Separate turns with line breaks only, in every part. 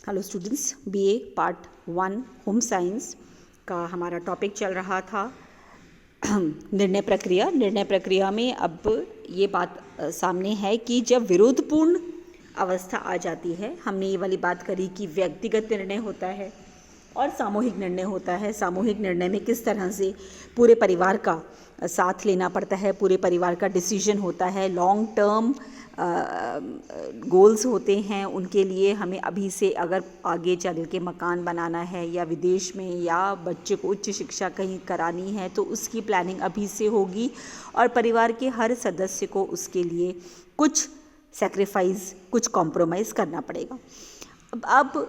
Hello students, BA part 1 home science का हमारा topic चल रहा था निर्णय प्रक्रिया में अब ये बात सामने है कि जब विरोधपूर्ण अवस्था आ जाती है, हमने ये वाली बात करी कि व्यक्तिगत निर्णय होता है और सामूहिक निर्णय होता है। सामूहिक निर्णय में किस तरह से पूरे परिवार का साथ लेना पड़ता है, पूरे परिवार का डिसीजन होता है, लॉन्ग टर्म गोल्स होते हैं। उनके लिए हमें अभी से अगर आगे चल के मकान बनाना है या विदेश में या बच्चे को उच्च शिक्षा कहीं करानी है तो उसकी प्लानिंग अभी से होगी और परिवार के हर सदस्य को उसके लिए कुछ सैक्रिफाइस, कुछ कॉम्प्रोमाइज़ करना पड़ेगा। अब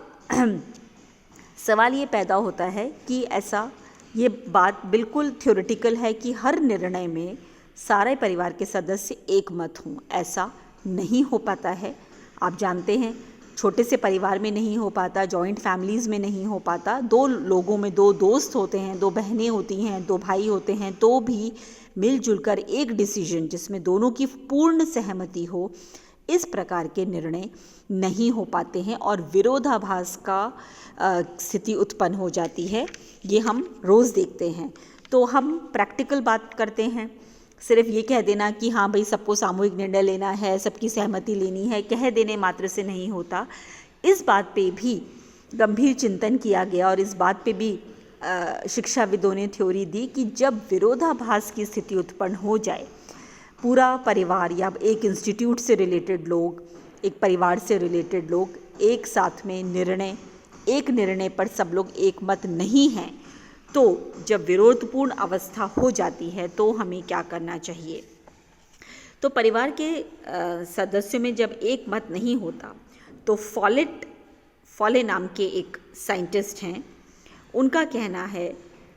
सवाल ये पैदा होता है कि ऐसा ये बात बिल्कुल थ्योरेटिकल है कि हर निर्णय में सारे परिवार के सदस्य एक मत हों, ऐसा नहीं हो पाता है। आप जानते हैं, छोटे से परिवार में नहीं हो पाता, जॉइंट फैमिलीज़ में नहीं हो पाता। दो लोगों में दो दोस्त होते हैं, दो बहनें होती हैं, दो भाई होते हैं, तो भी मिलजुल कर एक डिसीजन जिसमें दोनों की पूर्ण सहमति हो, इस प्रकार के निर्णय नहीं हो पाते हैं और विरोधाभास का स्थिति उत्पन्न हो जाती है। ये हम रोज़ देखते हैं। तो हम प्रैक्टिकल बात करते हैं। सिर्फ ये कह देना कि हाँ भाई सबको सामूहिक निर्णय लेना है, सबकी सहमति लेनी है, कह देने मात्र से नहीं होता। इस बात पे भी गंभीर चिंतन किया गया और इस बात पे भी शिक्षाविदों ने थ्योरी दी कि जब विरोधाभास की स्थिति उत्पन्न हो जाए, पूरा परिवार या एक इंस्टीट्यूट से रिलेटेड लोग, एक परिवार से रिलेटेड लोग एक साथ में एक निर्णय पर सब लोग एक मत नहीं हैं, तो जब विरोधपूर्ण अवस्था हो जाती है तो हमें क्या करना चाहिए। तो परिवार के सदस्यों में जब एक मत नहीं होता तो फॉले नाम के एक साइंटिस्ट हैं, उनका कहना है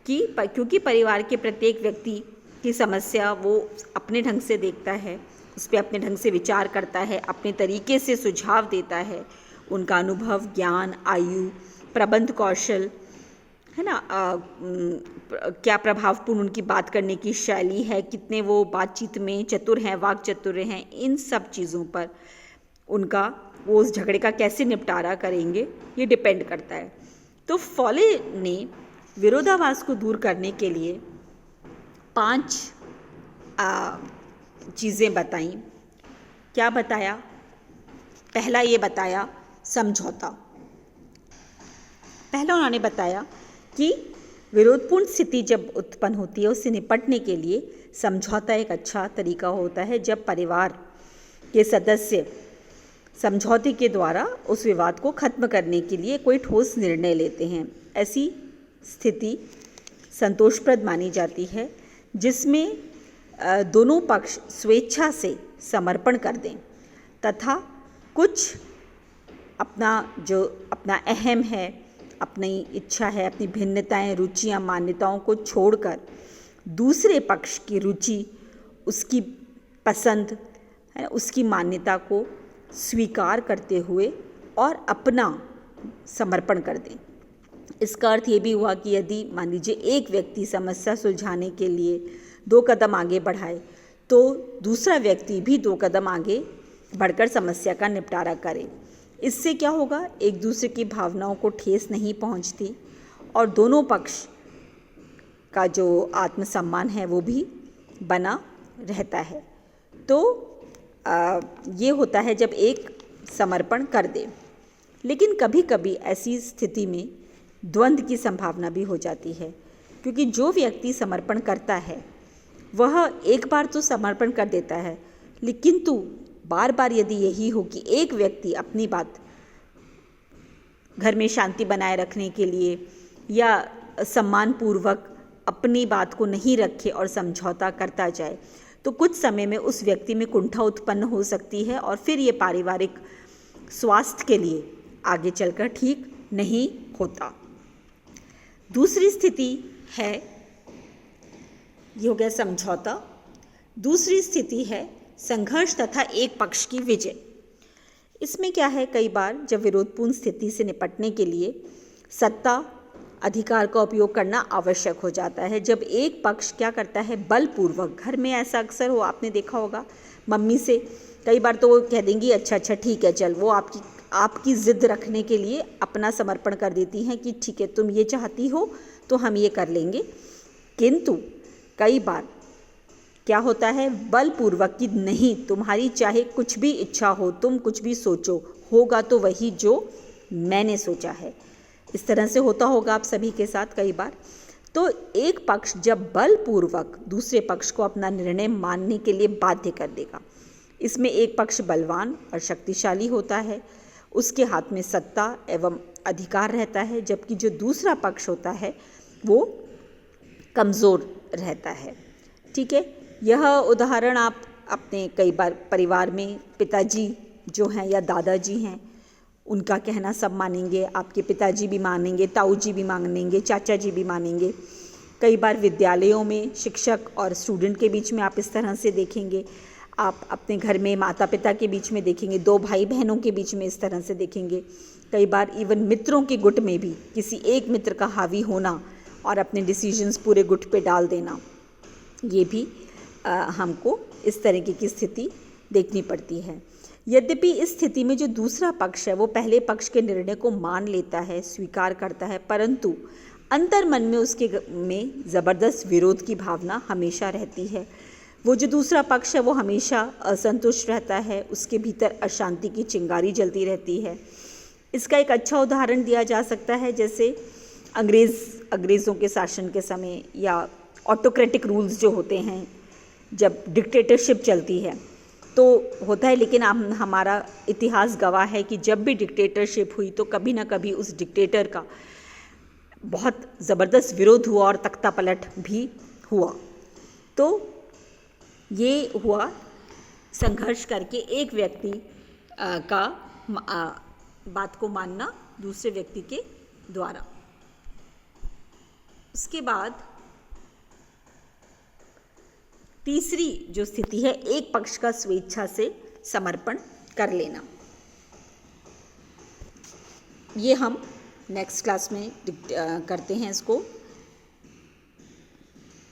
कि क्योंकि परिवार के प्रत्येक व्यक्ति की समस्या वो अपने ढंग से देखता है, उस पर अपने ढंग से विचार करता है, अपने तरीके से सुझाव देता है। उनका अनुभव, ज्ञान, आयु, प्रबंध कौशल है ना, क्या प्रभावपूर्ण उनकी बात करने की शैली है, कितने वो बातचीत में चतुर हैं, वाक चतुर्य हैं, इन सब चीज़ों पर उनका वो उस झगड़े का कैसे निपटारा करेंगे ये डिपेंड करता है। तो फॉले ने विरोधाभास को दूर करने के लिए 5 चीज़ें बताई। क्या बताया? पहला ये बताया समझौता। पहला उन्होंने बताया कि विरोधपूर्ण स्थिति जब उत्पन्न होती है उससे निपटने के लिए समझौता एक अच्छा तरीका होता है। जब परिवार के सदस्य समझौते के द्वारा उस विवाद को खत्म करने के लिए कोई ठोस निर्णय लेते हैं, ऐसी स्थिति संतोषप्रद मानी जाती है जिसमें दोनों पक्ष स्वेच्छा से समर्पण कर दें तथा कुछ अपना अहम है, अपनी इच्छा है, अपनी भिन्नताएं, रुचियां, मान्यताओं को छोड़कर दूसरे पक्ष की रुचि, उसकी पसंद है, उसकी मान्यता को स्वीकार करते हुए और अपना समर्पण कर दें। इसका अर्थ ये भी हुआ कि यदि मान लीजिए एक व्यक्ति समस्या सुलझाने के लिए 2 कदम आगे बढ़ाए तो दूसरा व्यक्ति भी 2 कदम आगे बढ़कर समस्या का निपटारा करे। इससे क्या होगा, एक दूसरे की भावनाओं को ठेस नहीं पहुंचती और दोनों पक्ष का जो आत्मसम्मान है वो भी बना रहता है। तो ये होता है जब एक समर्पण कर दे। लेकिन कभी कभी ऐसी स्थिति में द्वंद्व की संभावना भी हो जाती है, क्योंकि जो व्यक्ति समर्पण करता है वह एक बार तो समर्पण कर देता है, लेकिन बार बार यदि यही हो कि एक व्यक्ति अपनी बात घर में शांति बनाए रखने के लिए या सम्मानपूर्वक अपनी बात को नहीं रखे और समझौता करता जाए, तो कुछ समय में उस व्यक्ति में कुंठा उत्पन्न हो सकती है और फिर ये पारिवारिक स्वास्थ्य के लिए आगे चलकर ठीक नहीं होता। दूसरी स्थिति है, ये हो गया समझौता। दूसरी स्थिति है संघर्ष तथा एक पक्ष की विजय। इसमें क्या है, कई बार जब विरोधपूर्ण स्थिति से निपटने के लिए सत्ता अधिकार का उपयोग करना आवश्यक हो जाता है। जब एक पक्ष क्या करता है, बलपूर्वक, घर में ऐसा अक्सर हो, आपने देखा होगा, मम्मी से कई बार तो वो कह देंगी अच्छा ठीक है चल, वो आपकी आपकी ज़िद रखने के लिए अपना समर्पण कर देती हैं कि ठीक है तुम ये चाहती हो तो हम ये कर लेंगे। किंतु कई बार क्या होता है, बलपूर्वक कि नहीं, तुम्हारी चाहे कुछ भी इच्छा हो, तुम कुछ भी सोचो, होगा तो वही जो मैंने सोचा है। इस तरह से होता होगा आप सभी के साथ कई बार। तो एक पक्ष जब बलपूर्वक दूसरे पक्ष को अपना निर्णय मानने के लिए बाध्य कर देगा, इसमें एक पक्ष बलवान और शक्तिशाली होता है, उसके हाथ में सत्ता एवं अधिकार रहता है, जबकि जो दूसरा पक्ष होता है वो कमज़ोर रहता है। ठीक है, यह उदाहरण आप अपने कई बार परिवार में पिताजी जो हैं या दादाजी हैं उनका कहना सब मानेंगे, आपके पिताजी भी मानेंगे, ताऊ जी भी मानेंगे, चाचा जी भी मानेंगे। कई बार विद्यालयों में शिक्षक और स्टूडेंट के बीच में आप इस तरह से देखेंगे, आप अपने घर में माता पिता के बीच में देखेंगे, दो भाई बहनों के बीच में इस तरह से देखेंगे। कई बार इवन मित्रों के गुट में भी किसी एक मित्र का हावी होना और अपने डिसीजंस पूरे गुट पे डाल देना, ये भी हमको इस तरीके की स्थिति देखनी पड़ती है। यद्यपि इस स्थिति में जो दूसरा पक्ष है वो पहले पक्ष के निर्णय को मान लेता है, स्वीकार करता है, परंतु अंतर मन में उसके में ज़बरदस्त विरोध की भावना हमेशा रहती है। वो जो दूसरा पक्ष है वो हमेशा असंतुष्ट रहता है, उसके भीतर अशांति की चिंगारी जलती रहती है। इसका एक अच्छा उदाहरण दिया जा सकता है, जैसे अंग्रेज़ों के शासन के समय या ऑटोक्रेटिक रूल्स जो होते हैं, जब डिक्टेटरशिप चलती है तो होता है। लेकिन हमारा इतिहास गवाह है कि जब भी डिक्टेटरशिप हुई तो कभी ना कभी उस डिक्टेटर का बहुत ज़बरदस्त विरोध हुआ और तख्ता पलट भी हुआ। तो ये हुआ संघर्ष करके एक व्यक्ति का बात को मानना दूसरे व्यक्ति के द्वारा। उसके बाद तीसरी जो स्थिति है, एक पक्ष का स्वेच्छा से समर्पण कर लेना। ये हम नेक्स्ट क्लास में करते हैं इसको।